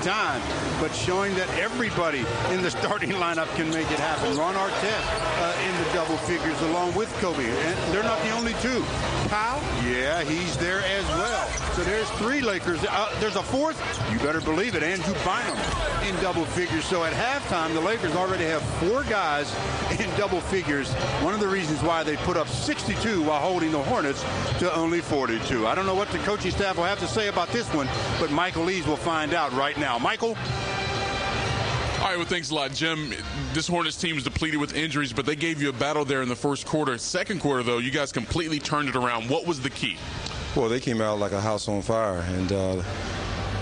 time, but showing that everybody in the starting lineup can make it happen. Ron Artest in the double figures along with Kobe. And they're not the only two. Kyle, yeah, he's there as well. So there's 3 Lakers. There's a 4th. You better believe it. Andrew Bynum in double figures. So at halftime, the Lakers already have 4 guys in double figures. One of the reasons why they put up 62 while holding the Hornets to only 42. I don't know what the coaching staff will have to say about this one, but Michael Lees will find out right now. Michael? All right, well, thanks a lot, Jim. This Hornets team is depleted with injuries, but they gave you a battle there in the first quarter. Second quarter, though, you guys completely turned it around. What was the key? Well, they came out like a house on fire, and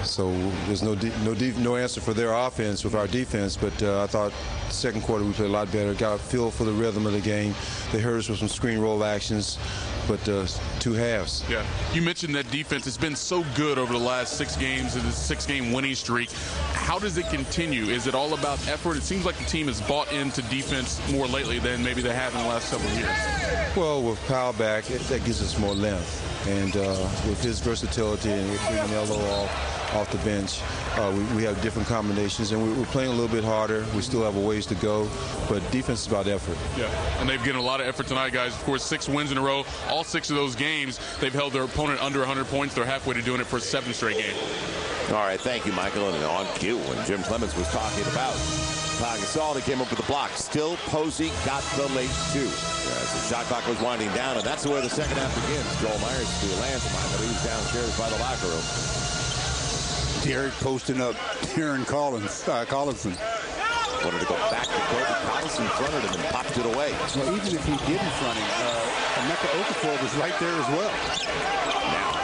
so there's no answer for their offense with our defense. But I thought second quarter we played a lot better, got a feel for the rhythm of the game. They hurt us with some screen roll actions, but 2 halves. Yeah, you mentioned that defense has been so good over the last 6 games in this 6-game winning streak. How does it continue? Is it all about effort? It seems like the team has bought into defense more lately than maybe they have in the last several years. Well, with Powell back, that gives us more length. And with his versatility and bringing Melo off the bench, we have different combinations, and we're playing a little bit harder. We still have a ways to go, but defense is about effort. Yeah, and they've given a lot of effort tonight, guys. Of course, 6 wins in a row. All 6 of those games, they've held their opponent under 100 points. They're halfway to doing it for a 7th straight game. All right, thank you, Michael. And on cue, when Jim Clemens was talking about Pau Gasol, he came up with the block. Still, Posey got the late 2. As the shot clock was winding down, and that's the way the second half begins. Joel Myers to Lance, I believe he's downstairs by the locker room. Derek posting up Darren Collinson. Wanted to go back to Kobe. Collison fronted him and popped it away. Well, even if he didn't front him, Emeka Okafor was right there as well. Now,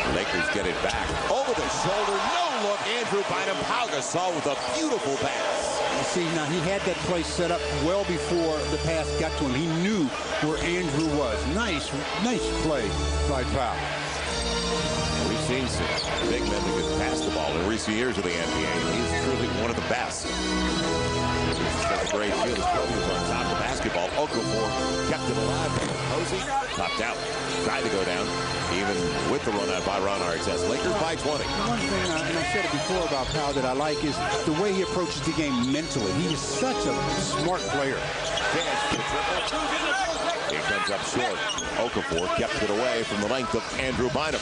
the Lakers get it back. Over the shoulder, no look. Andrew Bynum. Pau Gasol with a beautiful pass. See, now he had that play set up well before the pass got to him. He knew where Andrew was. Nice play by Pau. We've seen some big men who can pass the ball in recent years of the NBA. He's truly one of the best. Such a great field. His Kobe was on top of the basketball. Okafor kept it alive. Posey topped out. Tried to go down, even with the run out by Ron Artest. Lakers by 20. One thing, and I said it before about Pau that I like is the way he approaches the game mentally. He is such a smart player. He comes up short. Okafor kept it away from the length of Andrew Bynum.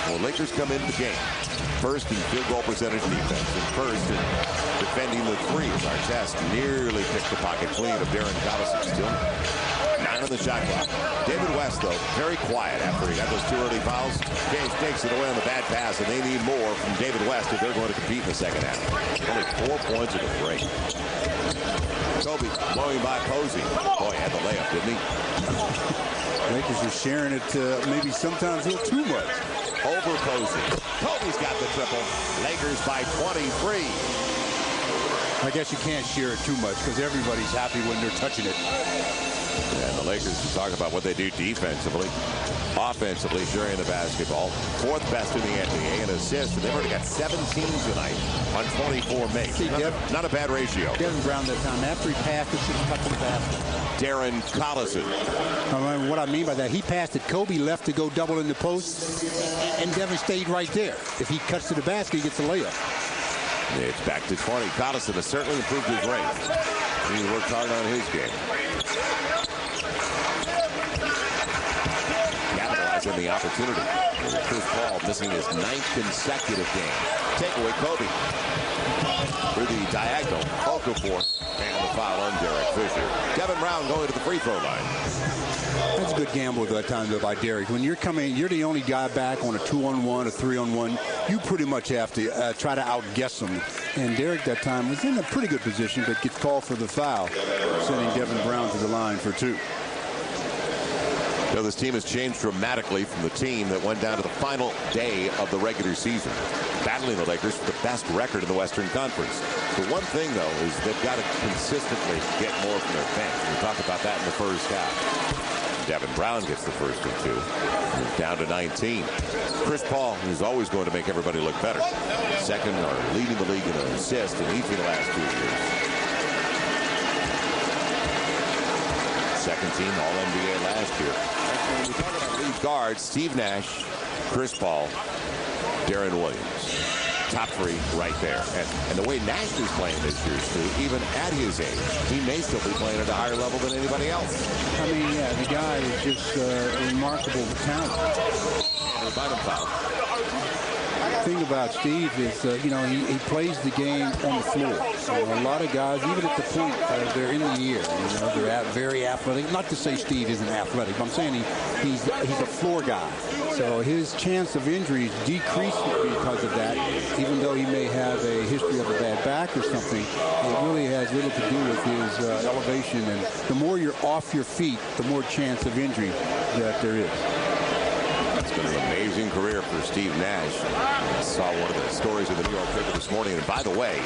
Well, Lakers come into the game first in field goal percentage defense and first in defending the 3. Artest nearly picked the pocket clean of Darren Collison. Still 9 on the shot clock. David West, though, very quiet after he got those 2 early fouls. James takes it away on the bad pass, and they need more from David West if they're going to compete in the second half. Only 4 points at the break. Kobe blowing by Posey. Boy, had the layup, didn't he? Lakers are sharing it maybe sometimes a little too much. Over Posey. Kobe's got the triple. Lakers by 23. I guess you can't share it too much because everybody's happy when they're touching it. And the Lakers talk about what they do defensively. Offensively, sharing the basketball. 4th best in the NBA in assists. And they've already got 17 tonight on 24 makes. Not a bad ratio. Devin Brown that time. After he passed, it should have cut to the basket. Darren Collison. What I mean by that, he passed it. Kobe left to go double in the post, and Devin stayed right there. If he cuts to the basket, he gets a layup. It's back to 20. Collison has certainly improved his range. He worked hard on his game. Capitalizing the opportunity. Chris Paul missing his 9th consecutive game. Takeaway Kobe. Through the diagonal. Okafor. And the foul on Derek Fisher. Devin Brown going to the free throw line. That's a good gamble that time though by Derek. When you're the only guy back on a 2-on-1, a 3-on-1. You pretty much have to try to outguess him. And Derek that time was in a pretty good position, but gets called for the foul, sending Devin Brown to the line for 2. You know, this team has changed dramatically from the team that went down to the final day of the regular season, battling the Lakers for the best record in the Western Conference. The one thing, though, is they've got to consistently get more from their bench. We talked about that in the first half. Devin Brown gets the first of 2. He's down to 19. Chris Paul is always going to make everybody look better. Second or leading the league in assists in each of the last 2 years. Second team All-NBA last year. When we talk about lead guards, Steve Nash, Chris Paul, Darren Williams. Top three right there. And the way Nash is playing this year, Stu, even at his age, he may still be playing at a higher level than anybody else. I mean, yeah, the guy is just a remarkable talent. And Bynum foul. The thing about Steve is, he plays the game on the floor. A lot of guys, even at the point they're in the air, they're very athletic. Not to say Steve isn't athletic, but I'm saying he's a floor guy. So his chance of injuries decreases because of that, even though he may have a history of a bad back or something. It really has little to do with his elevation. And the more you're off your feet, the more chance of injury that there is. It's been an amazing career for Steve Nash. I saw one of the stories in the New York paper this morning. And by the way,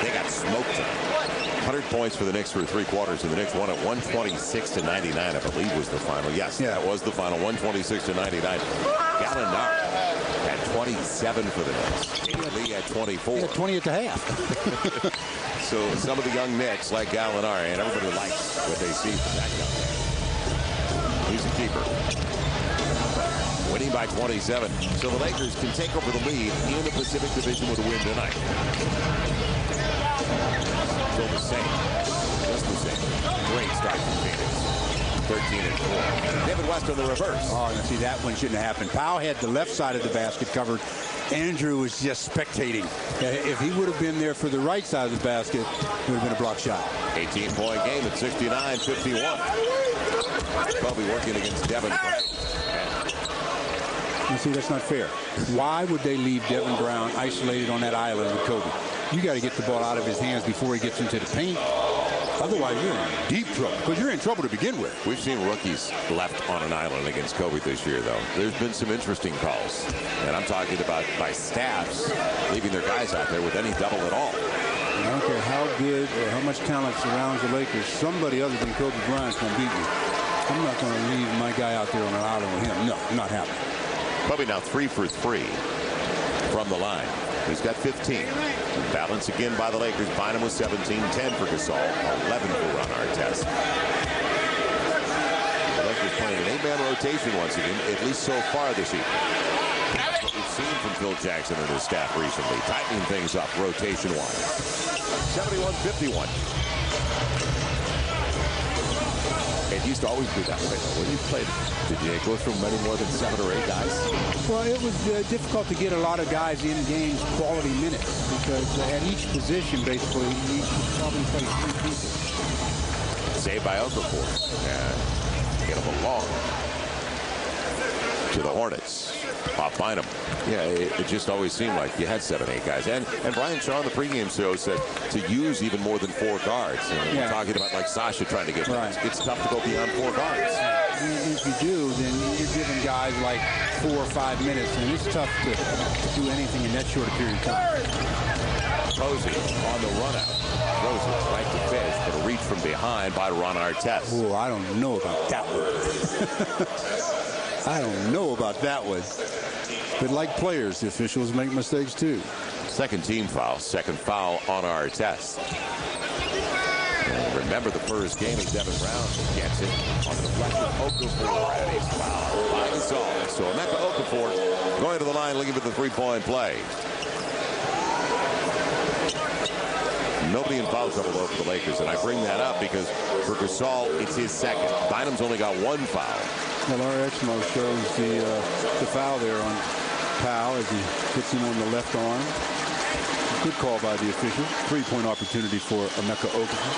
they got smoked tonight. 100 points for the Knicks through three quarters, and the Knicks won at 126-99, I believe was the final. Yes, yeah, that was the final, 126-99. Gallinari had 27 for the Knicks. Lee had 24. He had 20 at the half. So some of the young Knicks, like Gallinari, and everybody likes what they see from that young man. He's a keeper. Winning by 27. So the Lakers can take over the lead in the Pacific Division with a win tonight. Still the same. Just the same. Great start from Phoenix. 13-4. David West on the reverse. Oh, you see, that one shouldn't have happened. Powell had the left side of the basket covered. Andrew was just spectating. If he would have been there for the right side of the basket, it would have been a block shot. 18-point game at 69-51. Probably working against Devin. You see, that's not fair. Why would they leave Devin Brown isolated on that island with Kobe? You got to get the ball out of his hands before he gets into the paint. Otherwise, you're in deep trouble, because you're in trouble to begin with. We've seen rookies left on an island against Kobe this year, though. There's been some interesting calls. And I'm talking about by staffs leaving their guys out there with any double at all. I don't care how good or how much talent surrounds the Lakers. Somebody other than Kobe Bryant's going to beat me. I'm not going to leave my guy out there on an island with him. No, not happening. Kobe now 3 for 3 from the line. He's got 15. Balance again by the Lakers. Bynum with 17, 10 for Gasol, 11 for Ron Artest. The Lakers playing an 8-man rotation once again, at least so far this evening. That's what we've seen from Phil Jackson and his staff recently, tightening things up rotation-wise. 71-51. It used to always be that way. When you played, did you go through many more than 7 or 8 guys? Well, it was difficult to get a lot of guys in games quality minutes because at each position, basically, you probably play 3 people. Saved by Okafor. And get him along to the Hornets. Off Bynum. Yeah, it just always seemed like you had 7, 8 guys. And Brian Shaw on the pregame show said to use even more than 4 guards. And we're talking about like Sasha trying to get minutes. It's tough to go beyond 4 guards. If you do, then you're giving guys like 4 or 5 minutes, and it's tough to do anything in that short period of time. Posey on the run out. Throws it right to Fish, but a reach from behind by Ron Artest. Oh, I don't know about that one. I don't know about that one. But like players, the officials make mistakes too. Second team foul. Second foul on Artest. Remember the first game as Devin Brown gets it on the deflection. Okafor, and he's fouled by Gasol. So Emeka Okafor going to the line looking for the three-point play. Nobody in foul trouble though for the Lakers, and I bring that up because for Gasol, it's his second. Bynum's only got 1 foul. Well, our Exmo shows the foul there on Powell as he hits him on the left arm. Good call by the official. 3-point opportunity for Emeka Okafor.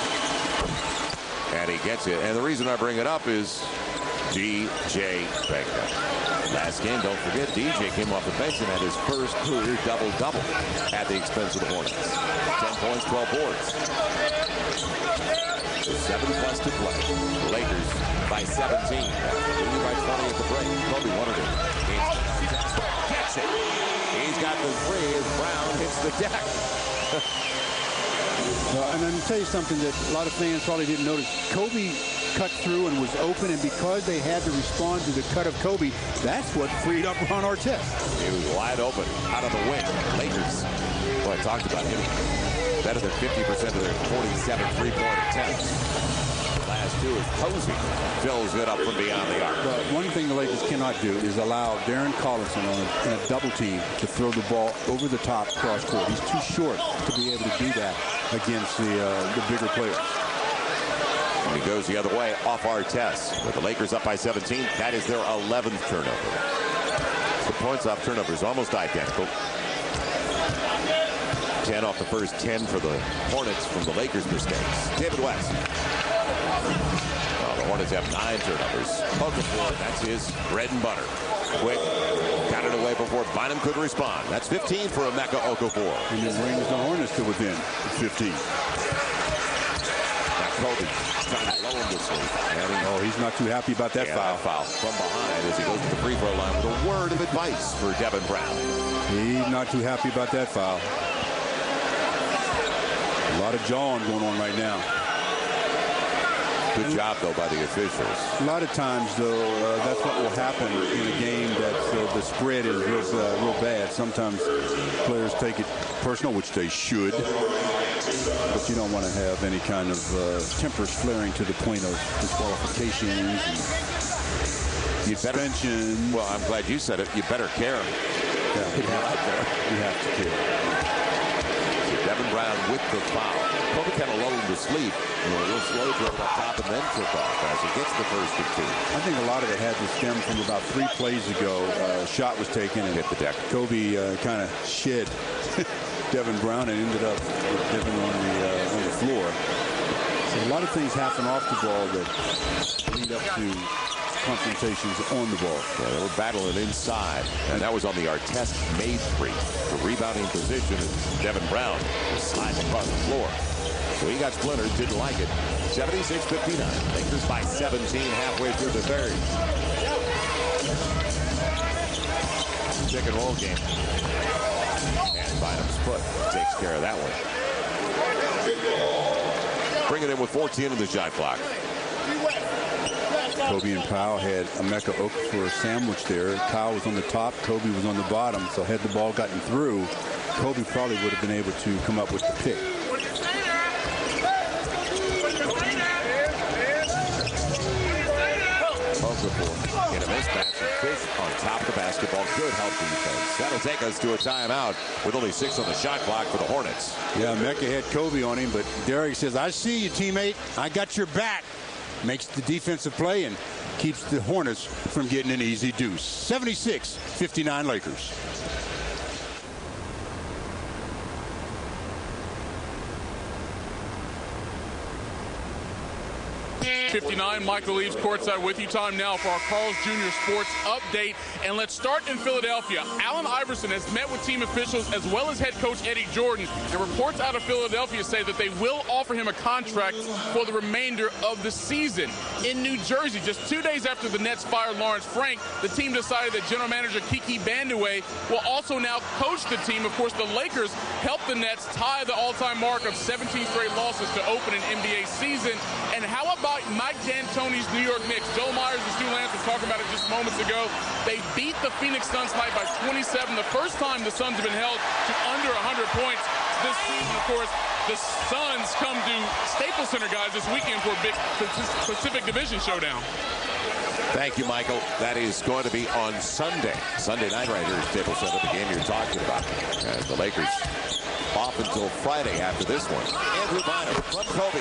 And he gets it. And the reason I bring it up is DJ Baker. Last game, don't forget, DJ came off the bench and had his first career double-double at the expense of the Hornets. 10 points, 12 boards. 7+ to play. The Lakers by 17. Leading by 20 at the break. Kobe wanted it. Gets it. He's got the 3 as Brown hits the deck. And I'm going to tell you something that a lot of fans probably didn't notice. Kobe cut through and was open, and because they had to respond to the cut of Kobe, that's what freed up Ron Artest. He was wide open, out of the wing. Lakers, well, I talked about hitting better than 50% of their 47 3-point attempts last pass, too, as Posey fills it up from beyond the arc. But one thing the Lakers cannot do is allow Darren Collison in a double team to throw the ball over the top cross court. He's too short to be able to do that against the bigger players. And he goes the other way off Artest. With the Lakers up by 17, that is their 11th turnover. The points off turnovers almost identical. 10 off the first 10 for the Hornets from the Lakers' mistakes. David West. Well, the Hornets have 9 turnovers. Okafor, that's his bread and butter. Quick, got it away before Bynum could respond. That's 15 for Emeka Okafor. And it brings the Hornets to within 15. Now Kobe trying to lower him to sleep. Oh, he's not too happy about that foul. Foul from behind as he goes to the free throw line with a word of advice for Devin Brown. He's not too happy about that foul. A lot of jawing going on right now. Good job, though, by the officials. A lot of times, though, that's what will happen in a game that the spread is real bad. Sometimes players take it personal, which they should. But you don't want to have any kind of tempers flaring to the point of disqualifications and suspension. Well, I'm glad you said it. You better care. Yeah, you have to care. Devin Brown with the foul. Kobe kind of lulled him to sleep. A little slow throw up top and then took off as he gets the first of 2. I think a lot of it had to stem from about 3 plays ago. A shot was taken and hit the deck. Kobe kind of shed Devin Brown and ended up with Devin on the floor. So a lot of things happen off the ball that lead up to confrontations on the ball. Yeah, they were battling inside, and that was on the Artest made 3. The rebounding position is Devin Brown sliding across the floor. So he got splintered, didn't like it. 76-59. Lakers by 17 halfway through the third. Pick and roll game. And Bynum's foot takes care of that one. Bring it in with 14 in the shot clock. Kobe and Powell had Emeka Okafor sandwich there. Powell was on the top, Kobe was on the bottom. So had the ball gotten through, Kobe probably would have been able to come up with the pick. Okafor in a mismatch. Fish on top of the basketball. Good help defense. That'll take us to a timeout with only 6 on the shot clock for the Hornets. Yeah, Emeka had Kobe on him, but Derek says, I see you, teammate. I got your back. Makes the defensive play and keeps the Hornets from getting an easy deuce. 76-59 Lakers. 59. Michael Leaves courtside with you. Time now for our Carl's Jr. Sports Update. And let's start in Philadelphia. Allen Iverson has met with team officials as well as head coach Eddie Jordan. And reports out of Philadelphia say that they will offer him a contract for the remainder of the season. In New Jersey, just 2 days after the Nets fired Lawrence Frank, the team decided that general manager Kiki Bandeway will also now coach the team. Of course, the Lakers helped the Nets tie the all-time mark of 17 straight losses to open an NBA season. And how about Mike D'Antoni's New York Knicks? Joe Myers and Stu Lance were talking about it just moments ago. They beat the Phoenix Suns tonight by 27. The first time the Suns have been held to under 100 points this season. Of course, the Suns come to Staples Center, guys, this weekend for a big Pacific Division showdown. Thank you, Michael. That is going to be on Sunday. Sunday night right here at Staples Center, the game you're talking about. As the Lakers off until Friday after this one. Andrew Bynum from Kobe.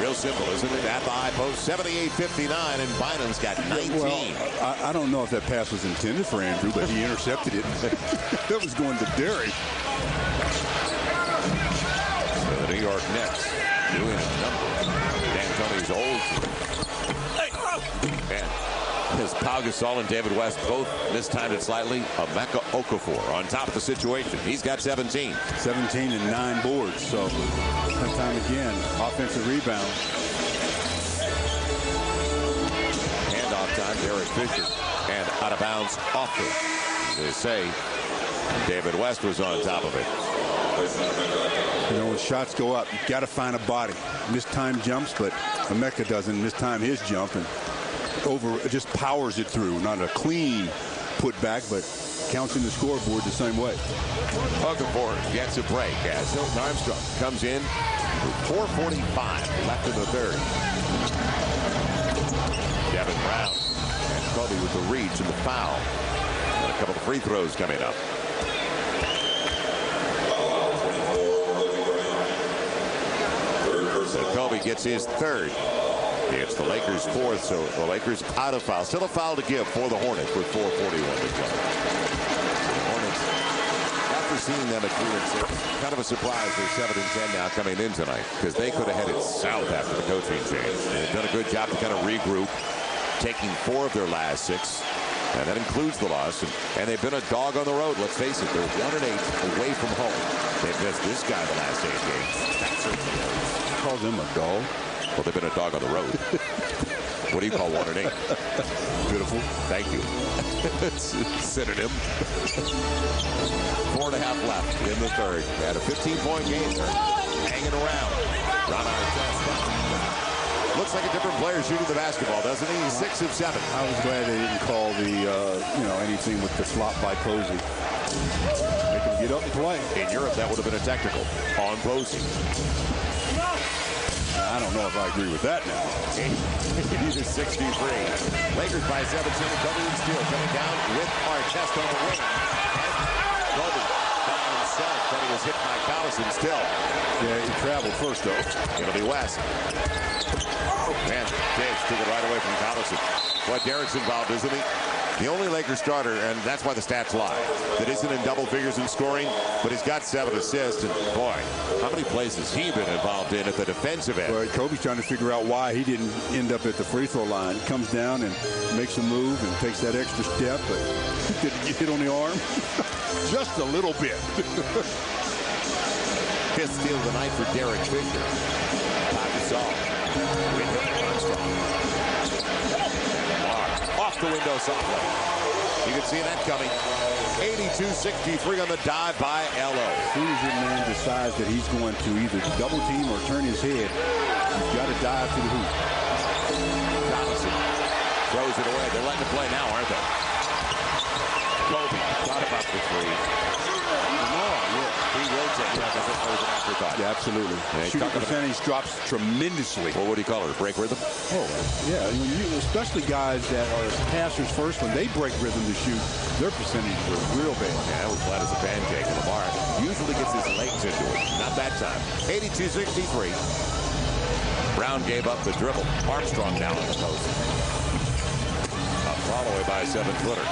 Real simple, isn't it? At the high post, 78-59, and Bynum's got 19. Well, I don't know if that pass was intended for Andrew, but he intercepted it. That was going to Derek. So the New York Nets doing a number. D'Antoni's old team. And as Pau Gasol and David West both mistimed it slightly, Emeka Okafor on top of the situation. He's got 17. 17 and 9 boards. So that time again, offensive rebound. Handoff time, Derek Fisher. And out of bounds off it. They say David West was on top of it. You know, when shots go up, you got to find a body. Mistime jumps, but Emeka doesn't mistime his jump and just powers it through. Not a clean putback, but counts in the scoreboard the same way. Okafor gets a break as Hilton Armstrong comes in, With 4:45 left in the third. Devin Brown and Kobe with the reach and the foul. And a couple of free throws coming up. So Kobe gets his third. It's the Lakers' fourth, so the Lakers out of foul. Still a foul to give for the Hornets with 4:41 to play. The Hornets, after seeing them at 3-6, kind of a surprise they're 7-10 now coming in tonight, because they could have headed south after the coaching change. They've done a good job to kind of regroup, taking 4 of their last 6. And that includes the loss. And they've been a dog on the road. Let's face it, they're 1-8 away from home. They've missed this guy the last 8 games. That certainly hurts. Calls him a dog. Well, they've been a dog on the road. What do you call 1-8? Beautiful. Thank you. Synonym. 4.5 left in the third. They had a 15-point game. They're hanging around. Looks like a different player shooting the basketball, doesn't he? He's 6 of 7. I was glad they didn't call the, anything with the flop by Posey. Make him get up and play. In Europe, that would have been a technical on Posey. I don't know if I agree with that now. He's at 63. Lakers by 17. Kobe and Steele coming down with Artest on the wing. And Kobe by himself, but he was hit by Collison still. Yeah, he traveled first, though. It'll be West. Man, Diggs took it right away from Collison. Boy, Derek's involved, isn't he? The only Lakers starter, and that's why the stats lie, that isn't in double figures in scoring, but he's got 7 assists. And boy, how many plays has he been involved in at the defensive end? Well, Kobe's trying to figure out why he didn't end up at the free throw line. He comes down and makes a move and takes that extra step, but he didn't get hit on the arm. Just a little bit. Fifth steal of the night for Derek Fisher. Off the window softly. You can see that coming. 82-63 on the dive by Elo. As soon as your man decides that he's going to either double team or turn his head, he's got to dive to the hoop. Collison throws it away. They're letting it play now, aren't they? Kobe thought about the 3. He rotates like as if it was an afterthought. Yeah, absolutely. Yeah, shooting percentage drops tremendously. Well, what do you call it? A break rhythm? Oh, yeah. Especially guys that are passers first, when they break rhythm to shoot, their percentage was real bad. Yeah, it was flat as a pancake. And Lamar usually gets his legs into it. Not that time. 82-63. Brown gave up the dribble. Armstrong now on the post. A follow away by a 7-footer.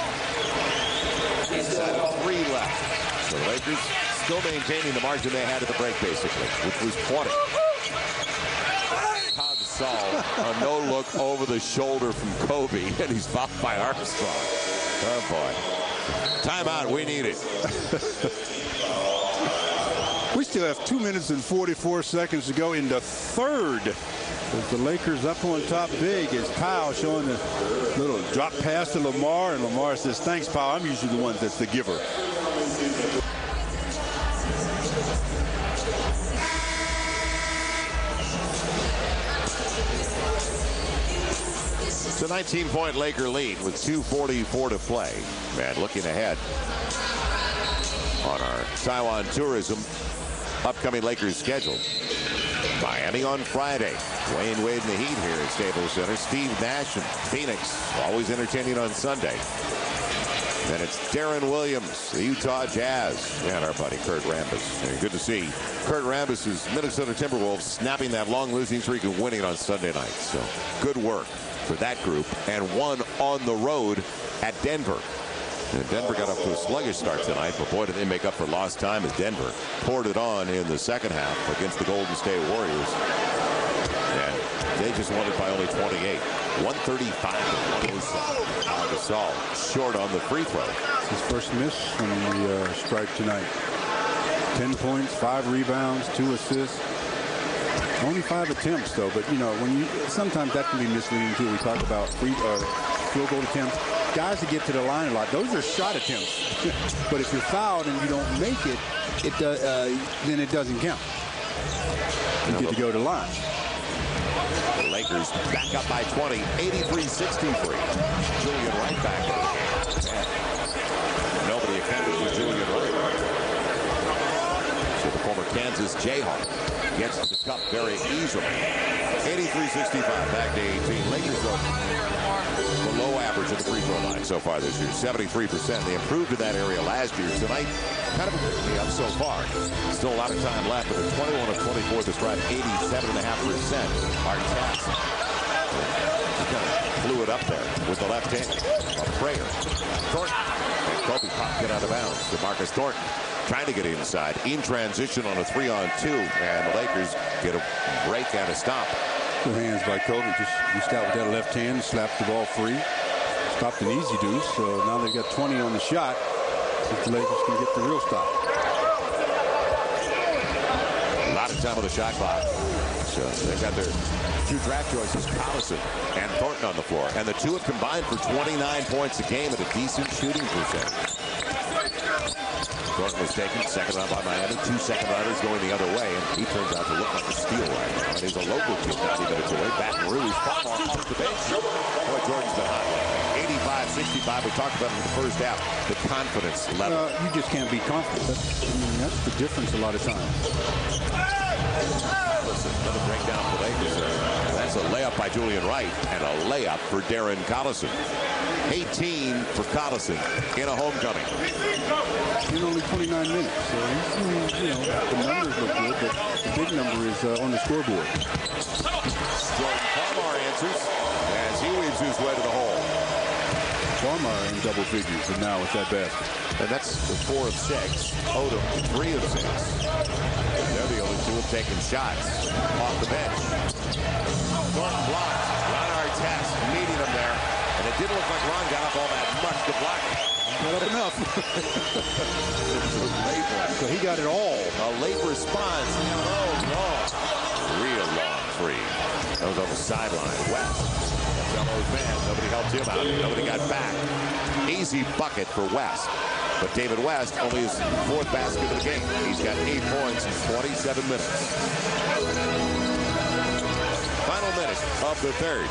Inside of 3 left. So the Lakers still maintaining the margin they had at the break, basically, which was 20. Gasol, a no-look over the shoulder from Kobe, and he's fouled by Armstrong. Oh, boy. Timeout, we need it. We still have 2 minutes and 44 seconds to go in the third. As the Lakers up on top big, is Powell showing a little drop pass to Lamar, and Lamar says, thanks, Powell. I'm usually the one that's the giver. It's a 19-point Laker lead with 2:44 to play. Man, looking ahead on our Taiwan tourism upcoming Lakers schedule. Miami on Friday. Wayne Wade and the Heat here at Staples Center. Steve Nash and Phoenix always entertaining on Sunday. Then it's Darren Williams, the Utah Jazz, and our buddy Kurt Rambis. And good to see Kurt Rambis' Minnesota Timberwolves snapping that long losing streak and winning on Sunday night. So good work for that group, and one on the road at Denver. And Denver got off to a sluggish start tonight, but boy, did they make up for lost time as Denver poured it on in the second half against the Golden State Warriors. And they just won it by only 28. 135 to 107. Gasol short on the free throw. It's his first miss from the stripe tonight. 10 points, 5 rebounds, 2 assists. Only 5 attempts, though. But, when you sometimes that can be misleading, too. We talk about field goal attempts. Guys that get to the line a lot, those are shot attempts. But if you're fouled and you don't make it, then it doesn't count. You get to go to the line. The Lakers back up by 20, 83-63. Julian Wright back in the game. Nobody accounted for Julian Wright. So the former Kansas Jayhawk gets to the cup very easily. 83-65, back to 18. Lakers are below average at the free throw line so far this year, 73%. They improved in that area last year. Tonight, kind of a up so far. Still a lot of time left, but they're 21 of 24 this drive, 87.5%. Artest kind of blew it up there with the left hand. A prayer. Thornton. And Kobe popped it out of bounds. DeMarcus Thornton trying to get inside. In transition on a 3-on-2. And the Lakers get a break and a stop. Good hands by Kobe. Just reached out with that left hand, slapped the ball free. Stopped an easy deuce. So now they've got 20 on the shot. If the Lakers can get the real stop. A lot of time on the shot clock. So they've got their two draft choices, Collison and Thornton on the floor. And the two have combined for 29 points a game at a decent shooting percentage. Thornton was taken, second round by Miami. 2 second-rounders going the other way, and he turns out to look like a steal right now. And he's a local kid, 90 minutes away. Baton Rouge, Farmar off the bench. Boy, Jordan's been hot. 85-65. We talked about it in the first half. The confidence level. You just can't be confident. That's the difference a lot of times. Listen, another breakdown for the Lakers. That's a layup by Julian Wright and a layup for Darren Collison. 18 for Collison in a homecoming. In only 29 minutes. So, the numbers look good, but the big number is on the scoreboard. Jordan Farmar answers as he weaves his way to the hole. Farmar in double figures, but now with that basket. And that's the 4 of 6. Odom, 3 of 6. They're the only two who have taken shots off the bench. Thornton blocked. Ron Artest meeting him there. And it didn't look like Ron got up all that much to block it. Got up enough. So he got it all. A late response. Oh, real long three. That was on the sideline. West. Fellows man. Nobody helped him out. Nobody got back. Easy bucket for West. But David West only his 4th basket of the game. He's got 8 points in 27 minutes. Final minute of the third.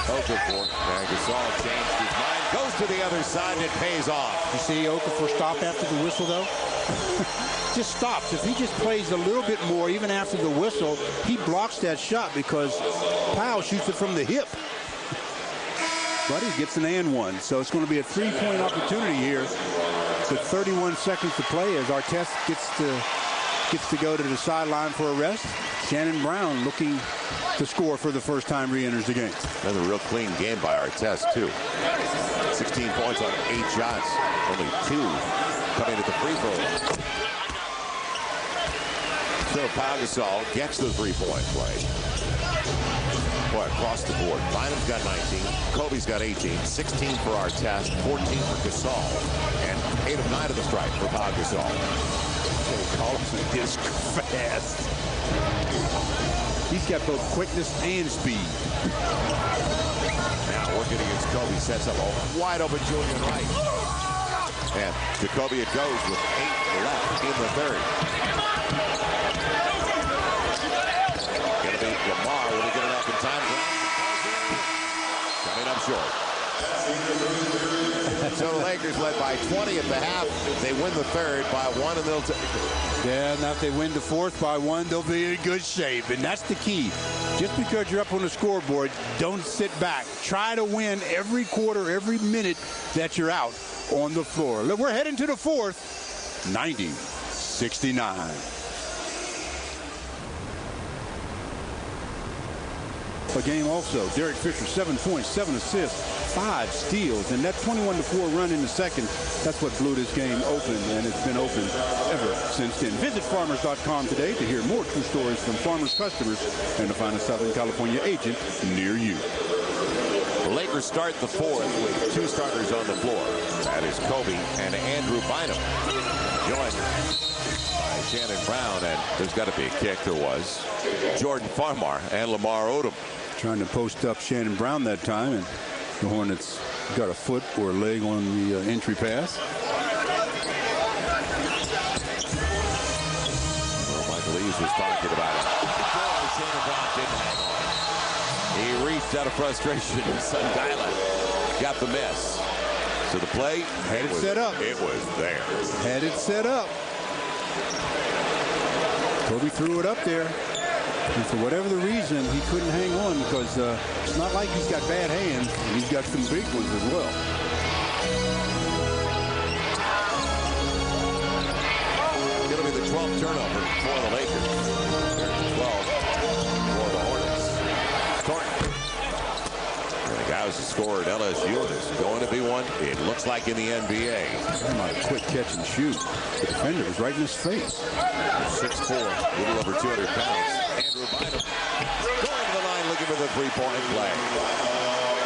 Okafor. And Gasol changed his mind. Goes to the other side and it pays off. You see Okafor stop after the whistle, though? Just stops. If he just plays a little bit more, even after the whistle, he blocks that shot because Powell shoots it from the hip. But he gets an and one. So it's going to be a 3-point opportunity here with 31 seconds to play as Artest gets to go to the sideline for a rest. Shannon Brown looking to score for the first time re-enters the game. Another real clean game by Artest, too. 16 points on 8 shots. Only 2 coming at the free throw line. So Pau Gasol gets the 3-point play. Boy, across the board. Bynum's got 19. Kobe's got 18. 16 for Artest. 14 for Gasol. And 8 of 9 of the strike for Pau Gasol. Collison is fast. He's got both quickness and speed. Now working against Kobe, sets up a wide open Julian Wright. And to Kobe it goes with 8 left in the third. Gonna be Lamar. Will he get enough in time? Coming up short. So the Lakers led by 20 at the half. They win the third by 1 and they'll take it. Yeah, now if they win the fourth by 1, they'll be in good shape. And that's the key. Just because you're up on the scoreboard, don't sit back. Try to win every quarter, every minute that you're out on the floor. Look, we're heading to the fourth. 90-69. A game also. Derek Fisher, 7 points, 7 assists, 5 steals. And that 21-4 run in the second, that's what blew this game open. And it's been open ever since then. Visit farmers.com today to hear more true stories from Farmers customers and to find a Southern California agent near you. The Lakers start the fourth with 2 starters on the floor. That is Kobe and Andrew Bynum. Joined by Shannon Brown, and there's got to be a kick. There was. Jordan Farmar and Lamar Odom. Trying to post up Shannon Brown that time, and the Hornets got a foot or a leg on the entry pass. Well, Michael Eaves was talking about it. Shannon Brown didn't hang on. He reached out of frustration. Sundayla got the miss. So the play had it set up. It was there. Had it set up. Kobe threw it up there. And for whatever the reason, he couldn't hang on because it's not like he's got bad hands. He's got some big ones as well. Going to be the 12th turnover for the Lakers. There's 12 for the Hornets. Thornton. And the guy who's scored LSU is going to be one, it looks like, in the NBA. Not a quick catch and shoot. The defender was right in his face. 6'4", a little over 200 pounds. Andrew Bynum going to the line looking for the three-point play.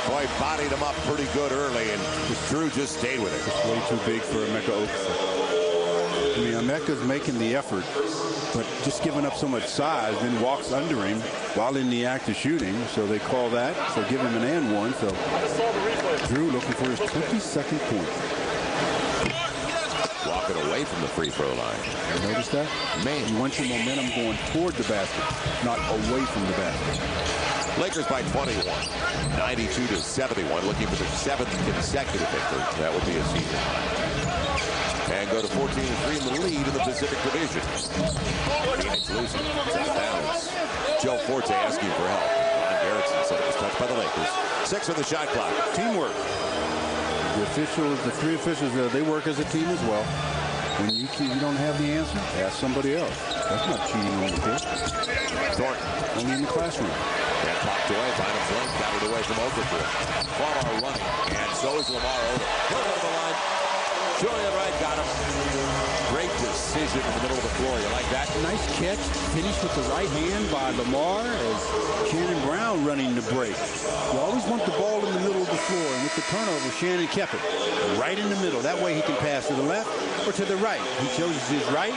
Boy, bodied him up pretty good early, and Drew just stayed with it. It's way too big for Emeka Okafor. I mean, Emeka's making the effort, but just giving up so much size, then walks under him while in the act of shooting. So they call that. So give him an and one. So Drew looking for his 22nd point. Walking away from the free throw line. You notice that? Man, you want your momentum going toward the basket, not away from the basket. Lakers by 21, 92-71, looking for their 7th consecutive victory. That would be a season high. And go to 14-3 in the lead in the Pacific Division. Phoenix losing. Balance. Joe Forte asking for help. Ron Garrison said it was touched by the Lakers. 6 on the shot clock. Teamwork. The officials, the 3 officials, they work as a team as well. When you don't have the answer, ask somebody else. That's not cheating on the pitch. Thornton. Only in the classroom. And popped away. Bynum's length got it away from Okafor. Farmar running. And so is Lamar Odom. Put it over the line. Julian Wright got him. Great decision in the middle of the floor. You like that? Nice catch. Finished with the right hand by Lamar as Shannon Brown running the break. You always want the ball in the middle of the floor. And with the turnover, Shannon kept it right in the middle. That way he can pass to the left or to the right. He chooses his right.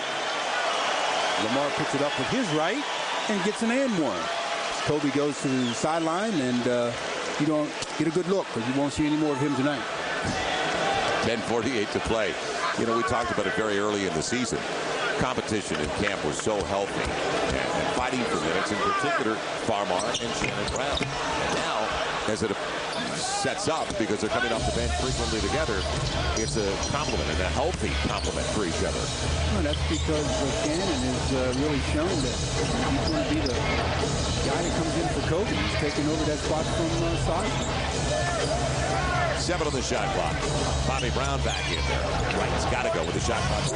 Lamar puts it up with his right and gets an and one. Kobe goes to the sideline, and you don't get a good look because you won't see any more of him tonight. 10:48 to play. You know, we talked about it very early in the season. Competition in camp was so healthy and fighting for minutes, in particular, Farmar and Shannon Brown. And now, as it sets up, because they're coming off the bench frequently together, it's a compliment and a healthy compliment for each other. Well, that's because Shannon has really shown that he's going to be the guy that comes in for Kobe. He's taking over that spot from Sasha. 7 on the shot clock. Bobby Brown back in there. Wright's got to go with the shot clock.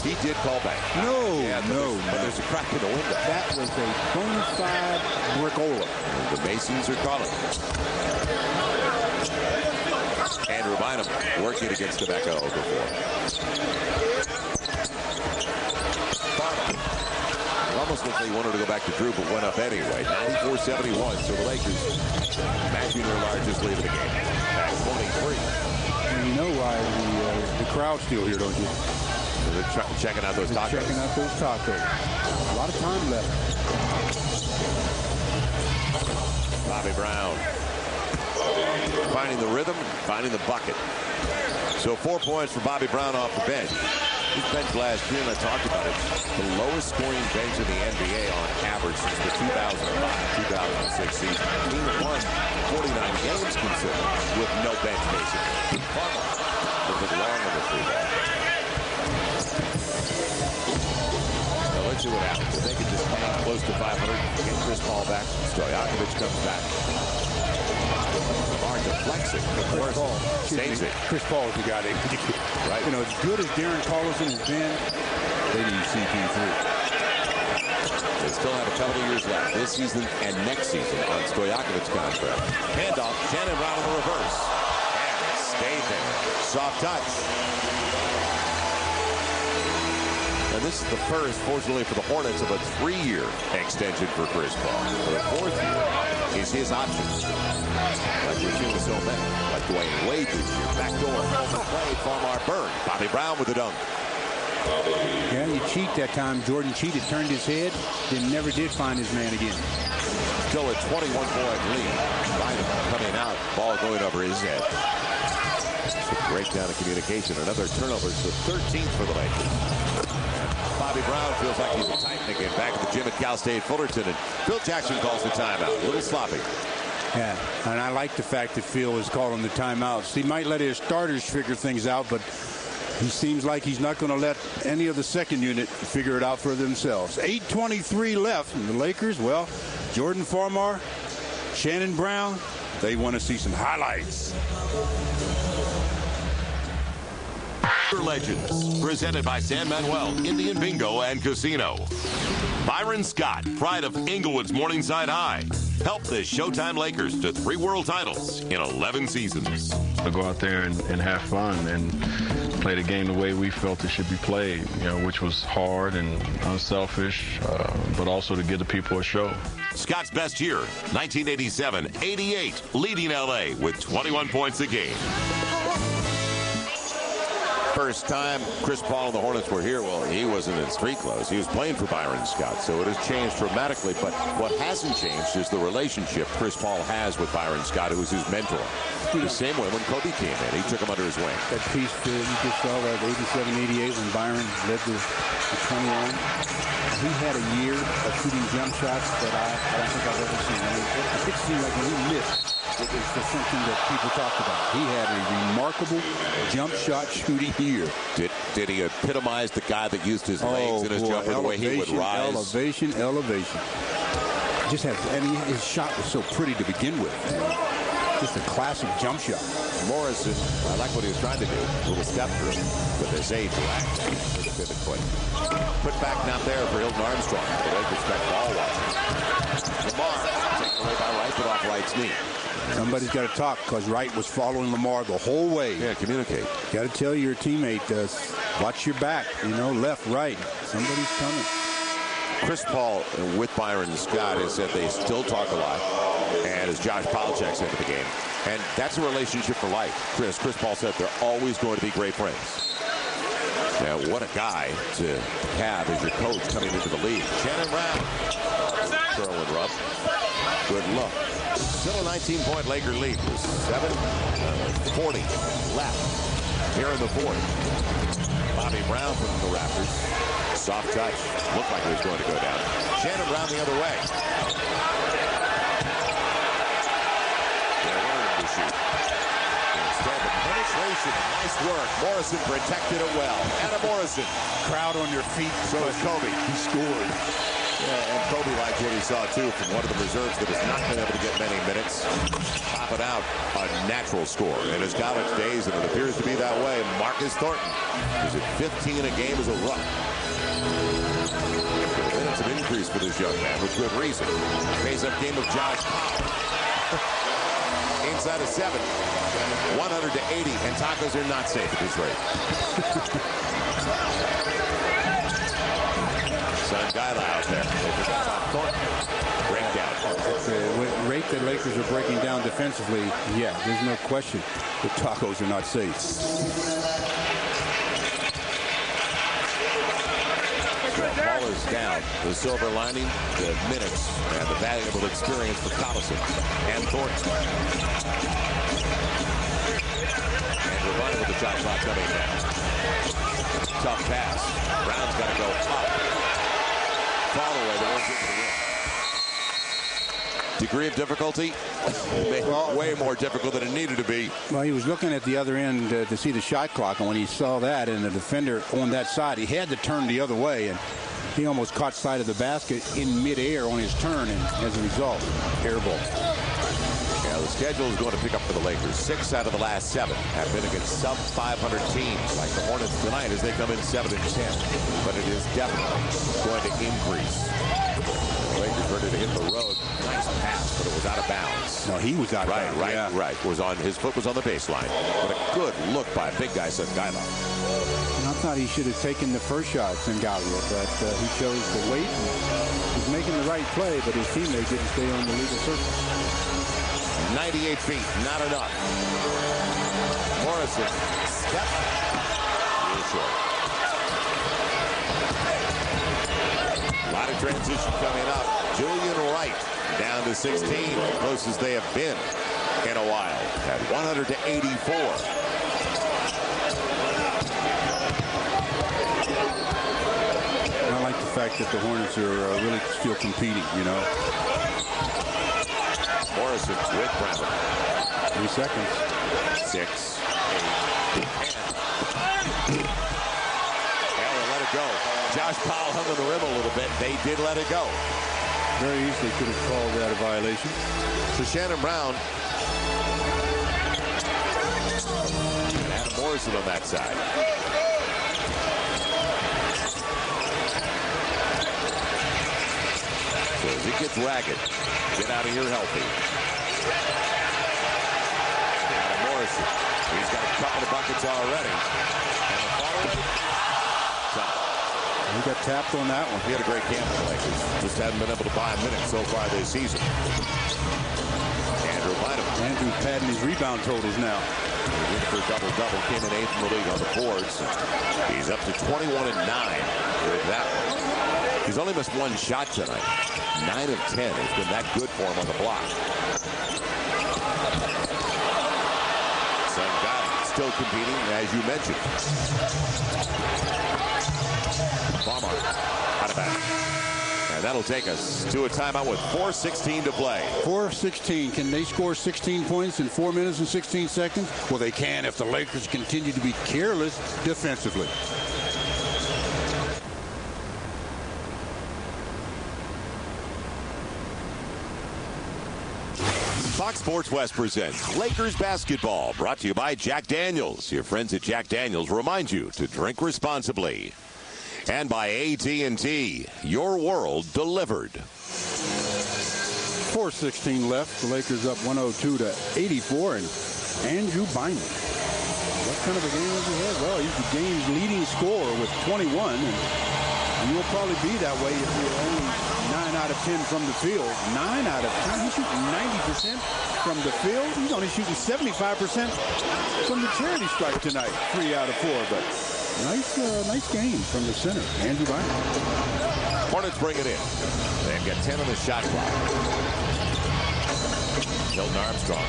He did call back. No, but there's a crack in the window. That was a bona fide brickola. The Masons are calling. Andrew Bynum working against Emeka Okafor. It almost looked like he wanted to go back to Drew, but went up anyway. 94-71, so the Lakers matching their largest lead of the game. At 23. And you know why the crowd's still here, don't you? They're checking out those tacos. Checking out those tacos. A lot of time left. Bobby Brown finding the rhythm, finding the bucket. So 4 points for Bobby Brown off the bench. His bench last year, and I talked about it, the lowest scoring bench in the NBA on average since the 2005-2006 season. Team won 49 games considered with no bench, basically. Farmer looking long on the three ball. Now let's see what happens. If they can just hang close to 500, get Chris Paul back, Stojakovic comes back. Lamar deflects it. Chris Paul saves it. Chris Paul is the guy they right. You know, as good as Darren Collison has been, they need CP3. They still have a couple of years left this season and next season on Stojakovic's contract. Handoff, Shannon Brown in the reverse. And it stayed there. Soft touch. And this is the first, fortunately for the Hornets, of a 3-year extension for Chris Paul. For the 4th year is his option. Like we're seeing with so many. Like Dwayne Wade this year. Backdoor, overplayed, Farmar burned. Bobby Brown with the dunk. Yeah, you cheat that time. Jordan cheated, turned his head, then never did find his man again. Still a 21-point lead. Bynum coming out, ball going over his head. It's a breakdown of communication. Another turnover. It's the 13th for the Lakers. Bobby Brown feels like he's a Titan again. Back at the gym at Cal State Fullerton, and Phil Jackson calls the timeout. A little sloppy. Yeah, and I like the fact that Phil is calling the timeouts. He might let his starters figure things out, but He seems like he's not going to let any of the second unit figure it out for themselves. 8:23 left. And the Lakers, well, Jordan Farmar, Shannon Brown, they want to see some highlights. Legends, presented by San Manuel Indian Bingo and Casino. Byron Scott, pride of Inglewood's Morningside High, helped the Showtime Lakers to 3 world titles in 11 seasons. To go out there and have fun and play the game the way we felt it should be played, which was hard and unselfish, but also to give the people a show. Scott's best year, 1987-88, leading LA with 21 points a game. First time Chris Paul and the Hornets were here, well, he wasn't in street clothes. He was playing for Byron Scott, so it has changed dramatically. But what hasn't changed is the relationship Chris Paul has with Byron Scott, who was his mentor. The same way when Kobe came in, he took him under his wing. That piece you just saw, that 87-88, when Byron led the 21. He had a year of shooting jump shots that I don't think I've ever seen. I mean, it seemed like when he missed, it was just something that people talked about. He had a remarkable jump shot shooting year. Did he epitomize the guy that used his legs in his jumper, the way he would rise? Elevation. Just had, and his shot was so pretty to begin with. Just a classic jump shot. Morrison, I like what he was trying to do. A little step through with his age lag with the pivot foot. Put back not there for Hilton Armstrong. The Lakers got ball watching. Lamar taken away by Wright, but off Wright's knee. Somebody's got to talk, because Wright was following Lamar the whole way. Yeah, communicate. Got to tell your teammate, watch your back, left, right. Somebody's coming. Chris Paul with Byron Scott has said they still talk a lot. And as Josh Pavlicek said at the game, and that's a relationship for life. Chris Paul said they're always going to be great friends. Now, what a guy to have as your coach coming into the league. Shannon Brown. Curl and rub. Good look. Still a 19-point Laker lead with 7:40 left here in the fourth. Bobby Brown from the Raptors. Soft touch. Looked like it was going to go down. Shannon Brown the other way. They're learning to shoot. Instead of penetration, nice work. Morrison protected it well. Adam Morrison. Crowd on your feet. So is Kobe. He scored. Yeah, and Kobe liked what he saw, too, from one of the reserves that has not been able to get many minutes. Pop it out, a natural score. In his college days, and it appears to be that way, Marcus Thornton is at 15 a game as a rook. The minutes of increase for this young man with good reason. Face-up game of Josh Powell. Inside of 7. 100-80, and tacos are not safe at this rate. Son Guyla out there. Breakdown. The rate that Lakers are breaking down defensively, yeah, there's no question the tacos are not safe. Ball is down. The silver lining, the minutes, and the valuable experience for Collison and Thornton. And Ravana with the shot clock coming down. Tough pass. Brown's got to go up. Fall away, the one get the win. Degree of difficulty? Well, way more difficult than it needed to be. Well, he was looking at the other end to see the shot clock, and when he saw that and the defender on that side, he had to turn the other way, and he almost caught sight of the basket in midair on his turn, and as a result, air ball. Yeah, the schedule is going to pick up for the Lakers. 6 out of the last 7 have been against sub-500 teams like the Hornets tonight as they come in 7-10. But it is definitely going to increase. The Lakers ready to hit the road. Nice pass, but it was out of bounds. No, he was out of bounds. Right. His foot was on the baseline. But a good look by big guy Sungailu. And I thought he should have taken the first shot, Sungailu, but he chose to wait. He's making the right play, but his teammate didn't stay on the legal surface. 98 feet, not enough. Morrison, step. Real short. A lot of transition coming up. Julian Wright down to 16, the closest they have been in a while at 100-84. I like the fact that the Hornets are really still competing, Morrison with Brown. 3 seconds. 6, 8, 10. Josh Powell hung on the rim a little bit. They did let it go. Very easily could have called that a violation. So Shannon Brown and Adam Morrison on that side. So as it gets ragged, get out of here healthy. Adam Morrison, he's got a couple of buckets already. And the follow-up. He got tapped on that one. He had a great camp for the Lakers. Just hadn't been able to buy a minute so far this season. Andrew Bynum. Andrew's padding his rebound totals now. He went for a double-double. Came in 8th in the league on the boards. He's up to 21 and 9 with that one. He's only missed one shot tonight. 9 of 10. It's been that good for him on the block. Sunggae still competing, as you mentioned. Palmer out of bounds. And that'll take us to a timeout with 4:16 to play. 4:16. Can they score 16 points in 4 minutes and 16 seconds? Well, they can if the Lakers continue to be careless defensively. Fox Sports West presents Lakers basketball, brought to you by Jack Daniels. Your friends at Jack Daniels remind you to drink responsibly. And by AT&T, your world delivered. 4:16 left. The Lakers up 102-84, and Andrew Bynum. What kind of a game has he had? Well, he's the game's leading scorer with 21, and you'll probably be that way if you're only 9 out of 10 from the field. 9 out of 10. He's shooting 90% from the field. He's only shooting 75% from the charity stripe tonight. 3 out of 4, but nice game from the center, Andrew Bynum. Hornets bring it in. They've got 10 on the shot clock. Hilton Armstrong.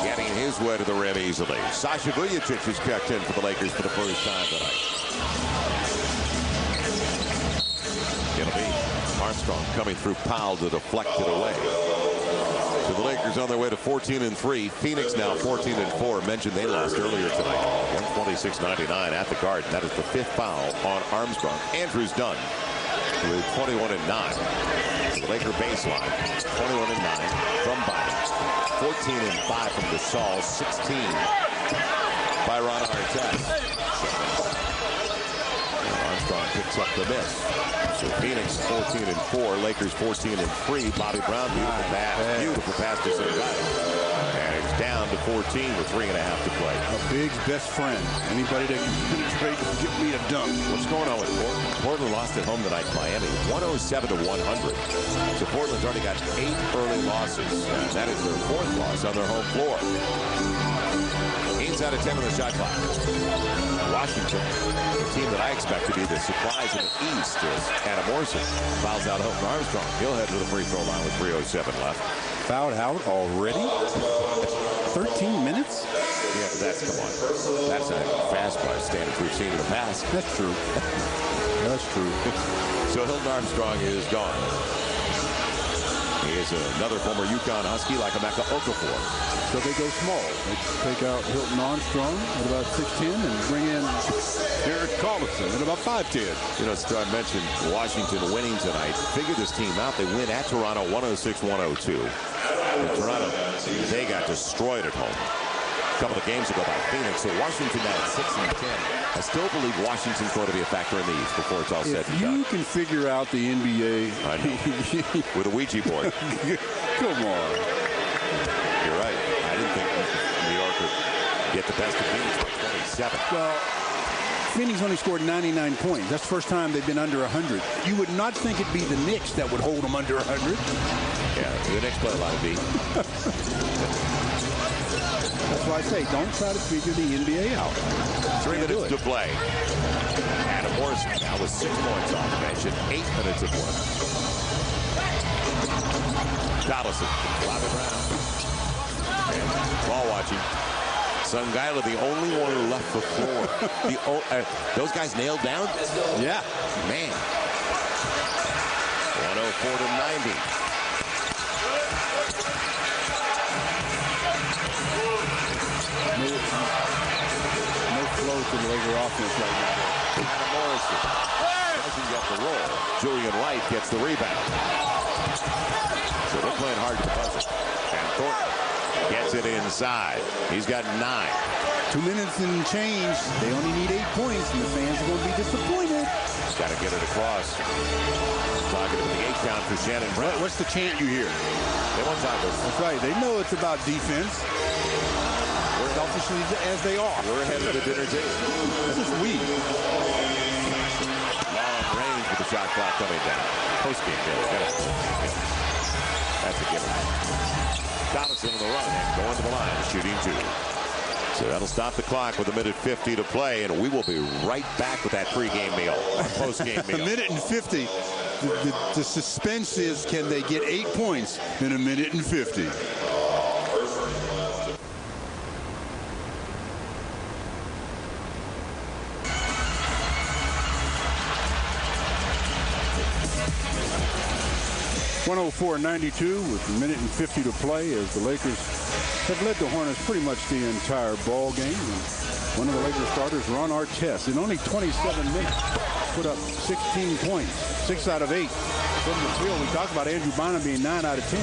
Getting his way to the rim easily. Sasha Vujacic is checked in for the Lakers for the first time tonight. It'll be Armstrong coming through Powell to deflect it away. So the Lakers on their way to 14 and 3. Phoenix now 14 and 4. Mentioned they lost earlier tonight. 126-99 at the Garden. That is the 5th foul on Armstrong. Andrews done with 21 and 9. So the Laker baseline 21 and 9 from Bynum. 14 and 5 from Gasol. 16 by Ron Artest. Armstrong picks up the miss. So Phoenix 14 and 4, Lakers 14 and 3. Bobby Brown, beautiful pass to Sunggae. And it's down to 14 with 3.5 to play. A Big's best friend. Anybody that can penetrate and get me a dunk. What's going on with Portland? Portland lost at home tonight to Miami, 107-100. So Portland's already got 8 early losses. And that is their 4th loss on their home floor. 8 out of 10 on the shot clock. Washington, the team that I expect to be the surprise in the East, is Adam Morrison. Fouls out Hilton Armstrong. He'll head to the free throw line with 3:07 left. Fouled out already? 13 minutes? Yeah, but that's, come on. That's a fast by standards we've seen in the past. That's true. That's true. So Hilton Armstrong is gone. He is another former UConn Husky like Emeka Okafor. So they go small. They take out Hilton Armstrong at about 6'10" and bring in Derek Collison at about 5'10". You know, I mentioned Washington winning tonight. Figure this team out. They win at Toronto 106-102. And Toronto, they got destroyed at home a couple of games ago by Phoenix. So Washington now at 6 and 10. I still believe Washington's going to be a factor in the East before it's all said and done. You can figure out the NBA. I know. With a Ouija board. Come on. You're right. I didn't think New York would get the best of Phoenix by 27. Well, Phoenix only scored 99 points. That's the first time they've been under 100. You would not think it'd be the Knicks that would hold them under 100. Yeah, the Knicks play a lot of D. That's why I say, don't try to figure the NBA out. 3 minutes to play. Adam Morrison now with 6 points off the bench and 8 minutes of work. Collison, Bobby Brown. Ball watching. Sunggae, the only one left the floor. Those guys nailed down? Yeah. Man. 104-90. No flow to the Laker offense right now. Morrison doesn't get the roll. Julian Wright gets the rebound. So they're playing hard to the buzzer. And Thornton gets it inside. He's got 9. 2 minutes and change. They only need 8 points, and the fans are going to be disappointed. Got to get it across. Talking to the 8 count for Shannon Brown. What's the chant you hear? They want tacos. That's right. They know it's about defense. We're selfishly as they are. We're ahead of the dinner table. This is we. Long range with the shot clock coming down. Post-game game. That's a given. Donaldson on the run and going to the line, shooting 2. So that'll stop the clock with 1:50 to play, and we will be right back with that pregame meal, post-game meal. 1:50. The suspense is, can they get 8 points in 1:50? .104.92 with 1:50 to play as the Lakers have led the Hornets pretty much the entire ball game. And one of the Lakers starters, Ron Artest, in only 27 minutes, put up 16 points, 6 out of 8 from the field. We talked about Andrew Bynum being 9 out of 10.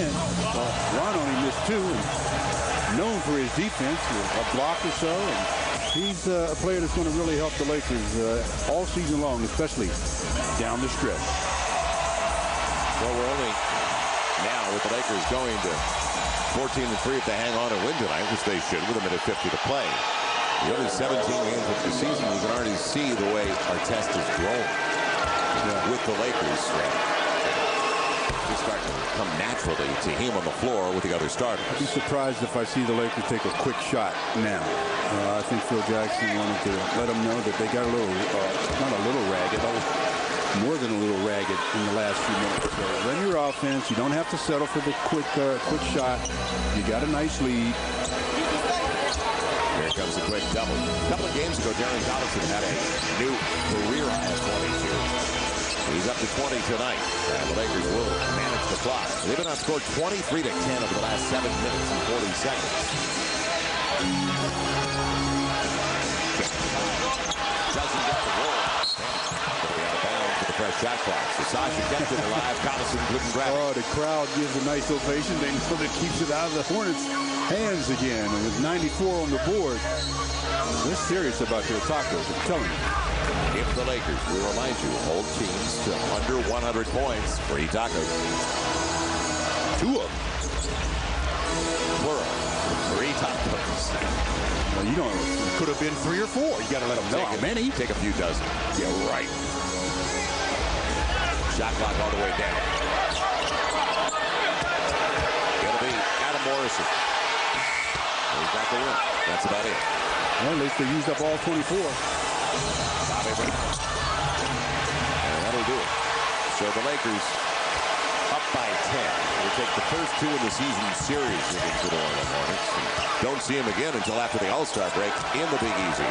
Well, Ron only missed 2, and known for his defense, a block or so. And he's a player that's going to really help the Lakers all season long, especially down the stretch. Well, we're only now with the Lakers going to 14-3 if they hang on and win tonight, which they should with 1:50 to play. The other 17 games of the season, you can already see the way Artest has grown with the Lakers. He's starting to come naturally to him on the floor with the other starters. I'd be surprised if I see the Lakers take a quick shot now. I think Phil Jackson wanted to let them know that they got a little, not a little ragged, more than a little ragged in the last few minutes. So run your offense. You don't have to settle for the quick shot. You got a nice lead. Here comes a quick double. A couple of games ago, Darren Collison had a new career high of 22. He's up to 20 tonight. And the Lakers will manage the clock. They've been outscored 23-10 over the last 7 minutes and 40 seconds. Doesn't get the roll. Fresh shot clock. So Sasha gets it alive. Collison couldn't grab it. Oh, the crowd gives a nice ovation. They know that keeps it out of the Hornets' hands again. And with 94 on the board, they're serious about their tacos. I'm telling you. If the Lakers, we remind you, hold teams to under 100 points, free tacos. 2 of them. Plural. 3 tacos. Well, you don't. It could have been 3 or 4. You got to let them know how many. Take a few dozen. Yeah, right. Shot clock all the way down. Gonna be Adam Morrison. He's got the win. That's about it. Well, at least they used up all 24. Bobby Brown. And that'll do it. So the Lakers up by 10. We'll take the first 2 in the season series against the New Orleans Hornets. Don't see him again until after the All-Star break in the Big Easy.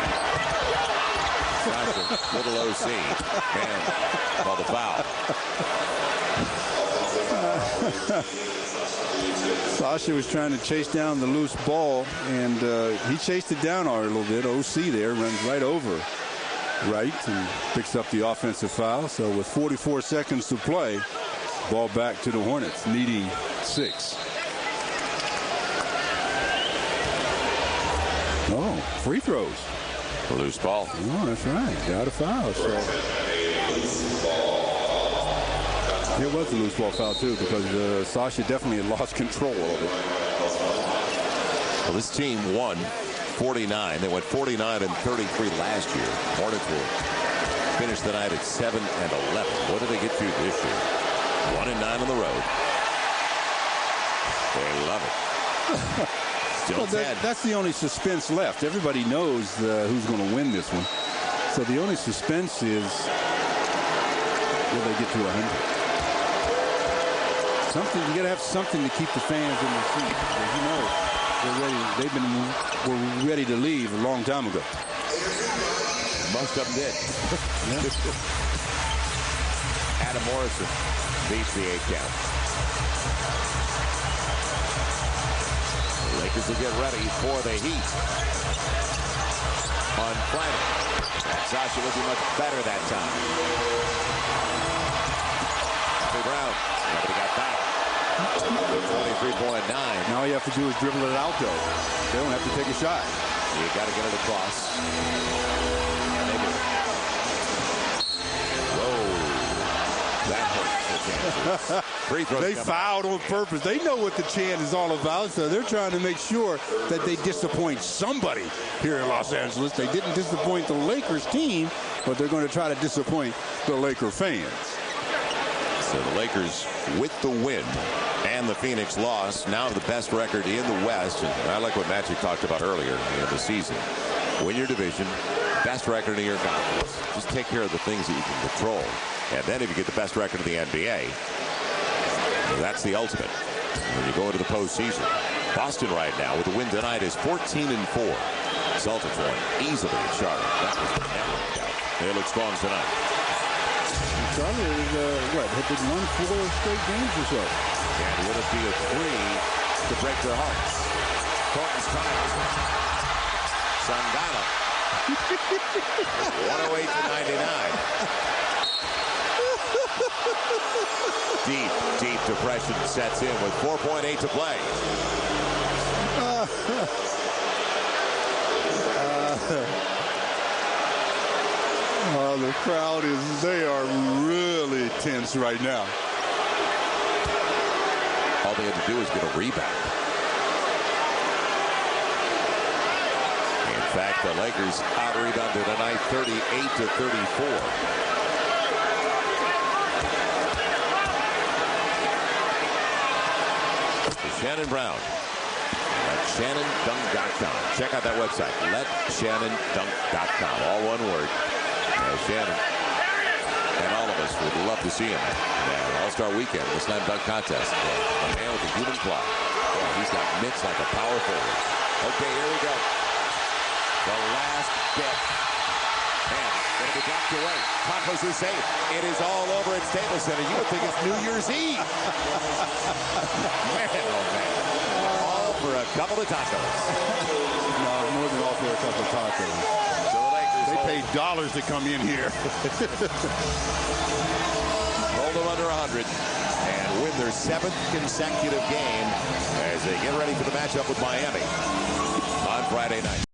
Little OC. Man, called the foul. Sasha was trying to chase down the loose ball, and he chased it down a little bit. OC there runs right over Wright and picks up the offensive foul. So with 44 seconds to play, ball back to the Hornets, needing 6. Oh, free throws. A loose ball. Oh, that's right. Got a foul. So it was a loose ball foul, too, because Sasha definitely had lost control of it. Well, this team won 49. They went 49 and 33 last year. Hornets will finish the night at 7 and 11. What did they get to this year? 1 and 9 on the road. They love it. Well, that's the only suspense left. Everybody knows who's going to win this one. So the only suspense is, will they get to 100? Something, you got to have something to keep the fans in their seats. As you know, they're ready. Were ready to leave a long time ago. Most of them did. Adam Morrison beats the 8 count. The Lakers will get ready for the Heat on Friday. Sasha looking much better that time. Brown, nobody got back. 23.9. Now all you have to do is dribble it out, though. They don't have to take a shot. You got to get it across. And they do. Whoa. That hurts the chances. Free throws. They fouled on purpose. They know what the chant is all about, so they're trying to make sure that they disappoint somebody here in Los Angeles. They didn't disappoint the Lakers team, but they're going to try to disappoint the Laker fans. So the Lakers with the win and the Phoenix loss, now the best record in the West. And I like what Magic talked about earlier in the season. Win your division, best record in your conference. Just take care of the things that you can control. And then if you get the best record in the NBA, that's the ultimate. When you go into the postseason. Boston right now with the win tonight is 14-4. Celtics won easily at Charlotte. That was the network out. They look strong tonight. Charlotte is, have they won 4 straight games or so? And would it be a 3 to break their hearts? Thornton's coming. Sangala. 108-99. Deep depression sets in with 4.8 to play. The crowd they are really tense right now. All they had to do is get a rebound. In fact, the Lakers out-rebounded tonight 38-34. Shannon Brown. LetShannonDunk.com. Check out that website. LetShannonDunk.com. All one word. Shannon and all of us would love to see him. All-Star Weekend, the Slam Dunk Contest. A man with a human claw. He's got mitts like a power forward. Okay, here we go. The last bit. Man, it'll be blocked away. Tacos are safe. It is all over at Staples Center. You would think it's New Year's Eve. Man, oh man. All for a couple of tacos. No, more than all for a couple of tacos. They paid dollars to come in here. Hold them under 100 and win their 7th consecutive game as they get ready for the matchup with Miami on Friday night.